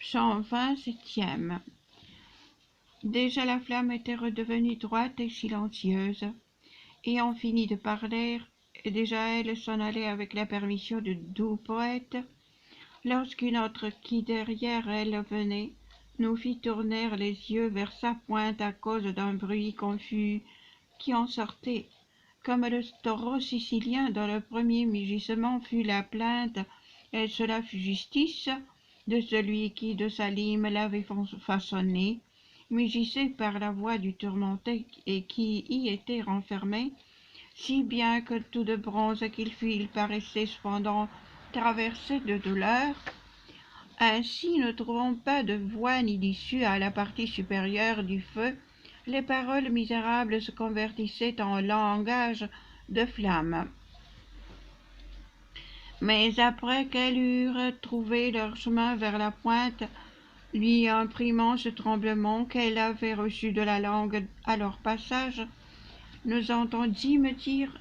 127e. Déjà la flamme était redevenue droite et silencieuse. Ayant fini de parler, et déjà elle s'en allait avec la permission du doux poète, lorsqu'une autre qui derrière elle venait, nous fit tourner les yeux vers sa pointe à cause d'un bruit confus qui en sortait, comme le taureau sicilien dont le premier mugissement fut la plainte, et cela fut justice de celui qui de sa lime l'avait façonné, mugissé par la voix du tourmenté et qui y était renfermé, si bien que tout de bronze qu'il fut, il paraissait cependant traversé de douleur. Ainsi, ne trouvant pas de voix ni d'issue à la partie supérieure du feu, les paroles misérables se convertissaient en langage de flamme. Mais après qu'elles eurent trouvé leur chemin vers la pointe, lui imprimant ce tremblement qu'elle avait reçu de la langue à leur passage, nous entendîmes dire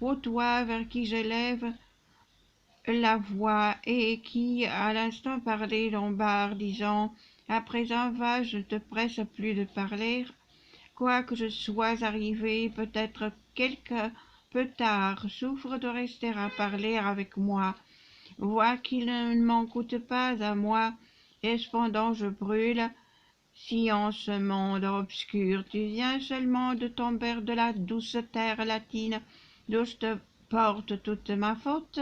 ô toi vers qui j'élève la voix et qui à l'instant parlait Lombard, disant à présent va, je ne te presse plus de parler, quoique je sois arrivé peut-être quelque peu tard, souffre de rester à parler avec moi, vois qu'il ne m'en coûte pas à moi, et cependant je brûle. Si en ce monde obscur tu viens seulement de tomber de la douce terre latine d'où je te porte toute ma faute,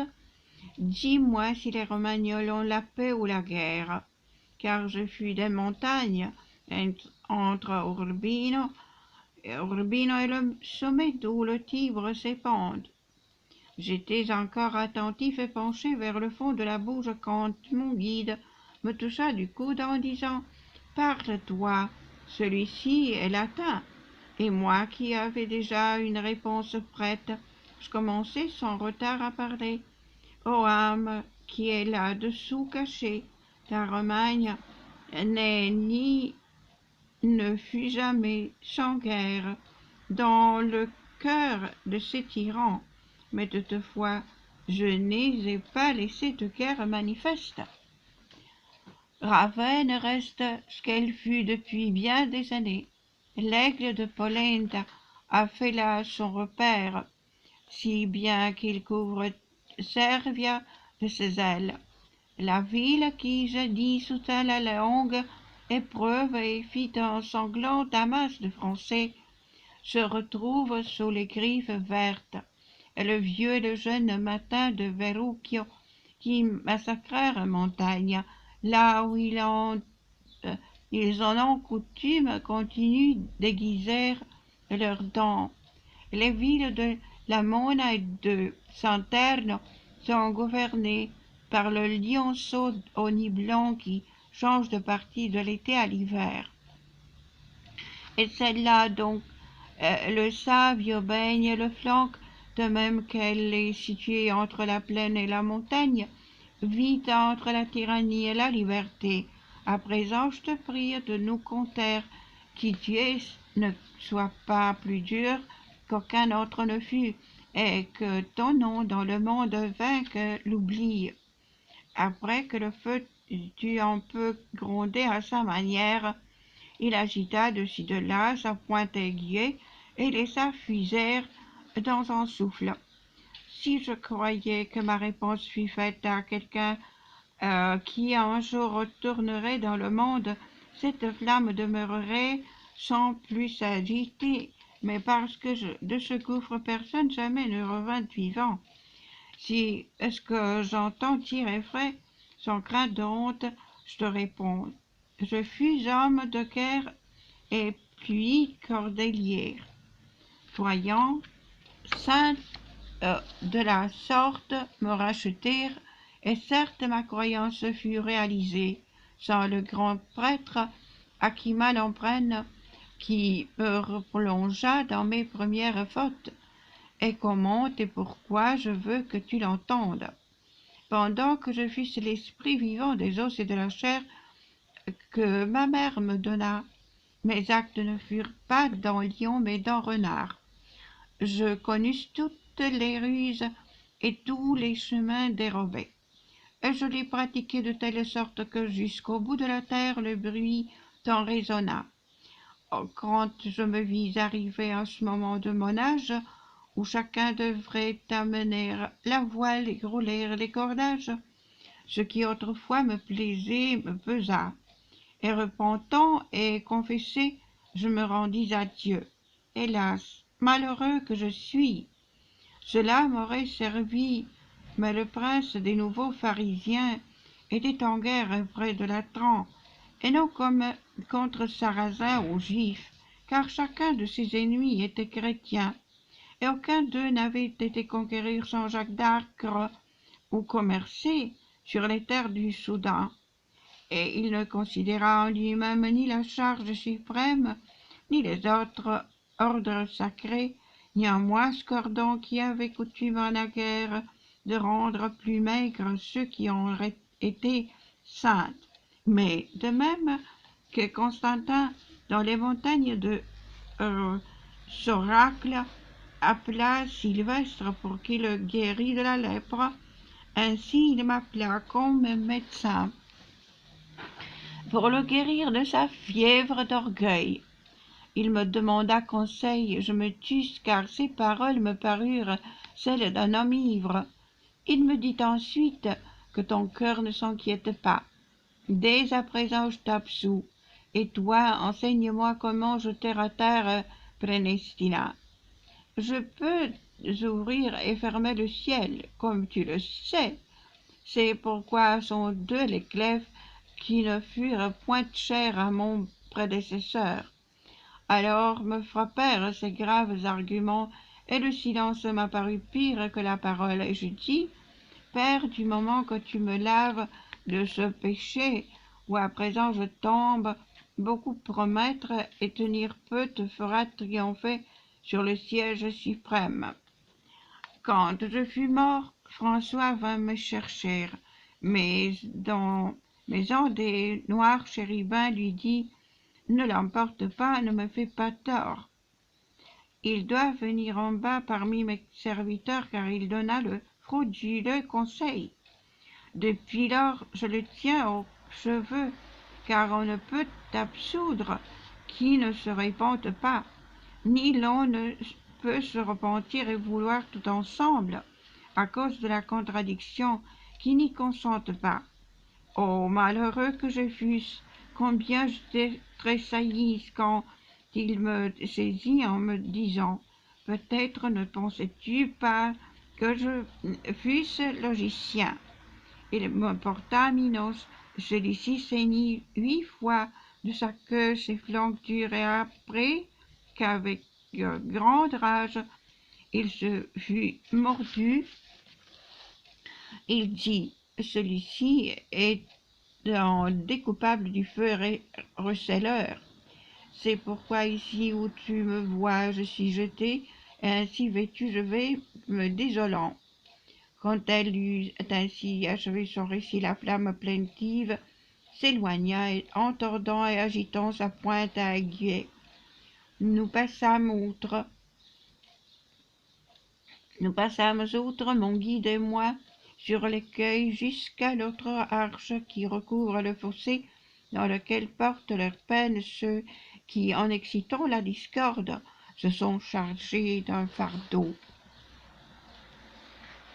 dis-moi si les Romagnols ont la paix ou la guerre, car je fus des montagnes, entre Urbino et le sommet d'où le Tibre s'épande. J'étais encore attentif et penché vers le fond de la bouge quand mon guide me toucha du coude en disant « Parle-toi, celui-ci est latin. » Et moi qui avais déjà une réponse prête, je commençai sans retard à parler. Ô âme qui est là-dessous cachée, la Romagne n'est ni ne fut jamais sans guerre dans le cœur de ces tyrans, mais toutefois je n'ai pas laissé de guerre manifeste. Ravenne reste ce qu'elle fut depuis bien des années. L'aigle de Polenta a fait là son repère, si bien qu'il couvre Servia de ses ailes. La ville qui jadis soutint la longue épreuve et fit un sanglant amas de Français se retrouve sous les griffes vertes, et le vieux et le jeune matin de Verrucchio qui massacrèrent Montagne, là où ils en ont coutume, continuent d'aiguiser leurs dents. Les villes de La Mona et de Santerno sont gouvernées par le lionceau au nid blanc qui change de partie de l'été à l'hiver. Et celle-là donc, le Savio baigne le flanc, de même qu'elle est située entre la plaine et la montagne, vit entre la tyrannie et la liberté. À présent, je te prie de nous conter qui tu es, ne sois pas plus dur qu'aucun autre ne fut, et que ton nom dans le monde vainque l'oubli. Après que le feu eut un peu grondé à sa manière, il agita de ci de là sa pointe aiguë et laissa fuser dans un souffle. Si je croyais que ma réponse fût faite à quelqu'un qui un jour retournerait dans le monde, cette flamme demeurerait sans plus s'agiter, mais parce que de ce gouffre personne jamais ne revint vivant. Si est-ce que j'entends tirer frais, sans crainte de honte, je te réponds. Je fus homme de guerre et puis cordelier. Voyant, saints de la sorte me rachetèrent, et certes ma croyance fut réalisée, sans le grand prêtre à qui mal en prenne, qui me replongea dans mes premières fautes, et comment et pourquoi je veux que tu l'entendes. Pendant que je fusse l'esprit vivant des os et de la chair que ma mère me donna, mes actes ne furent pas dans lion mais dans renard. Je connusse toutes les ruses et tous les chemins dérobés. et je l'ai pratiqué de telle sorte que jusqu'au bout de la terre le bruit en résonna. Quand je me vis arriver à ce moment de mon âge, où chacun devrait amener la voile et rouler les cordages, ce qui autrefois me plaisait me pesa, et repentant et confessé, je me rendis à Dieu. Hélas, malheureux que je suis! Cela m'aurait servi, mais le prince des nouveaux pharisiens était en guerre près de Latran, et non comme contre Sarrasins ou Juifs, car chacun de ses ennemis était chrétien, et aucun d'eux n'avait été conquérir sans Jacques d'Acre ou commercer sur les terres du Soudan, et il ne considéra en lui-même ni la charge suprême, ni les autres ordres sacrés, ni un moise cordon qui avait coutume en la guerre de rendre plus maigres ceux qui ont été saints. Mais de même que Constantin, dans les montagnes de Soracle, appela Sylvestre pour qu'il le guérît de la lèpre, ainsi il m'appela comme médecin pour le guérir de sa fièvre d'orgueil. Il me demanda conseil, je me tus, car ses paroles me parurent celles d'un homme ivre. Il me dit ensuite que ton cœur ne s'inquiète pas. Dès à présent je t'absous, et toi enseigne-moi comment jeter à terre Prénestina. Je peux ouvrir et fermer le ciel, comme tu le sais. C'est pourquoi sont deux les clefs qui ne furent point chers à mon prédécesseur. Alors me frappèrent ces graves arguments, et le silence m'apparut pire que la parole, et je dis, Père, du moment que tu me laves de ce péché, où à présent je tombe, beaucoup promettre et tenir peu te fera triompher sur le siège suprême. Quand je fus mort, François vint me chercher, mais un des noirs chérubins lui dit, ne l'emporte pas, ne me fais pas tort. Il doit venir en bas parmi mes serviteurs, car il donna le frauduleux conseil. Depuis lors, je le tiens aux cheveux, car on ne peut absoudre qui ne se répente pas, ni l'on ne peut se repentir et vouloir tout ensemble, à cause de la contradiction qui n'y consente pas. Oh, malheureux que je fusse, combien je tressaillis quand il me saisit en me disant, peut-être ne pensais-tu pas que je fusse logicien. Il me porta Minos, celui-ci saignit 8 fois de sa queue ses flancs durs, et après qu'avec grande rage il se fut mordu, il dit, celui-ci est un découpable du feu receleur. C'est pourquoi ici où tu me vois, je suis jeté, et ainsi vêtu je vais me désolant. Quand elle eut ainsi achevé son récit, la flamme plaintive s'éloigna, entordant et agitant sa pointe à aiguille. Nous passâmes outre, mon guide et moi, sur l'écueil jusqu'à l'autre arche qui recouvre le fossé, dans lequel portent leur peine ceux qui, en excitant la discorde, se sont chargés d'un fardeau.